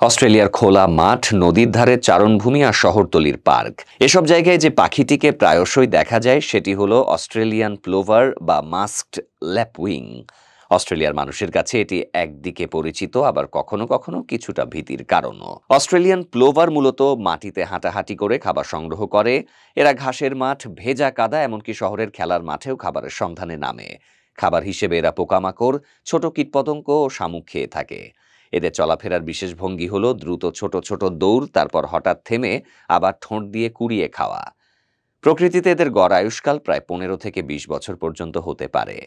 অস্ট্রেলিয়ার খোলা মাঠ, নদীর ধারে চারণভূমি আর শহরতলির পার্ক, এসব জায়গায় যে পাখিটিকে প্রায়শই দেখা যায় সেটি হলো অস্ট্রেলিয়ান প্লোভার বা মাস্কড ল্যাপউইং। অস্ট্রেলিয়ার মানুষের কাছে এটি একদিকে পরিচিত, আবার কখনো কখনো কিছুটা ভীতির কারণও। অস্ট্রেলিয়ান প্লোভার মূলত মাটিতে হাঁটাহাঁটি করে খাবার সংগ্রহ করে। এরা ঘাসের মাঠ, ভেজা কাদা, এমনকি শহরের খেলার মাঠেও খাবারের সন্ধানে নামে। খাবার হিসেবে এরা পোকামাকড়, ছোট কীটপতঙ্গ ও শামুক খেয়ে থাকে। এদের চলাফেরার বিশেষ ভঙ্গি হলো দ্রুত ছোট ছোট দৌড়, তারপর হঠাৎ থেমে আবার ঠোঁট দিয়ে কুড়িয়ে খাওয়া। প্রকৃতিতে এদের গড় আয়ুষ্কাল প্রায় 15 থেকে 20 বছর পর্যন্ত হতে পারে।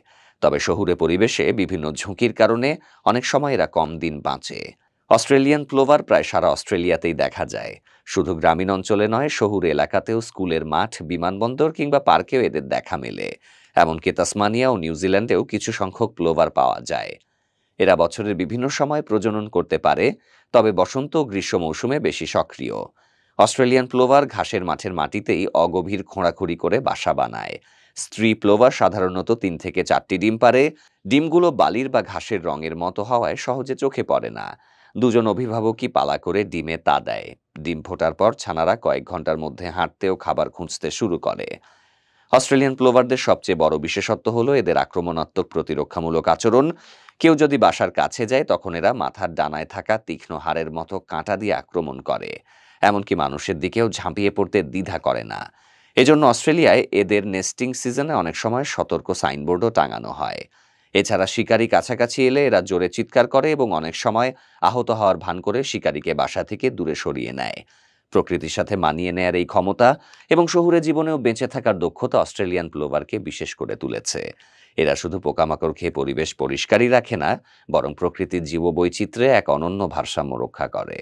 তবে শহুরে পরিবেশে বিভিন্ন ঝুঁকির কারণে অনেক সময় এরা কম দিন বাঁচে। অস্ট্রেলিয়ান প্লোভার প্রায় সারা অস্ট্রেলিয়াতেই দেখা যায়। শুধু গ্রামীণ অঞ্চলে নয়, শহুরে এলাকাতেও, স্কুলের মাঠ, বিমানবন্দর কিংবা পার্কেও এদের দেখা মেলে। এমনকি তাসমানিয়া ও নিউজিল্যান্ডেও কিছু সংখ্যক প্লোভার পাওয়া যায়। এরা বছরের বিভিন্ন সময় প্রজনন করতে পারে, তবে বসন্ত ও গ্রীষ্ম মৌসুমে বেশি সক্রিয়। অস্ট্রেলিয়ান প্লোভার ঘাসের মাঠের মাটিতেই অগভীর খোঁড়াখুঁড়ি করে বাসা বানায়। স্ত্রী প্লোভার সাধারণত 3 থেকে 4টি ডিম পারে। ডিমগুলো বালির বা ঘাসের রঙের মতো হওয়ায় সহজে চোখে পড়ে না। দুজন অভিভাবকই পালা করে ডিমে তা দেয়। ডিম ফোটার পর ছানারা কয়েক ঘন্টার মধ্যে হাঁটতে ও খাবার খুঁজতে শুরু করে। অস্ট্রেলিয়ান প্লোভারদের সবচেয়ে বড় বিশেষত্ব হলো এদের আক্রমণাত্মক প্রতিরক্ষামূলক আচরণ। কেউ যদি বাসার কাছে যায়, তখন এরা মাথার ডানায় থাকা তীক্ষ্ণ হাড়ের মতো কাঁটা দিয়ে আক্রমণ করে। এমনকি মানুষের দিকেও ঝাঁপিয়ে পড়তে দ্বিধা করে না। এজন্য অস্ট্রেলিয়ায় এদের নেস্টিং সিজনে অনেক সময় সতর্ক সাইনবোর্ডও টাঙানো হয়। এছাড়া শিকারি কাছাকাছি এলে এরা জোরে চিৎকার করে এবং অনেক সময় আহত হওয়ার ভান করে শিকারীকে বাসা থেকে দূরে সরিয়ে নেয়। প্রকৃতির সাথে মানিয়ে নেয়ার এই ক্ষমতা এবং শহুরে জীবনেও বেঁচে থাকার দক্ষতা অস্ট্রেলিয়ান প্লোভারকে বিশেষ করে তুলেছে। এরা শুধু পোকামাকড় খেয়ে পরিবেশ পরিষ্কারই রাখে না, বরং প্রকৃতির জীববৈচিত্র্যে এক অনন্য ভারসাম্য রক্ষা করে।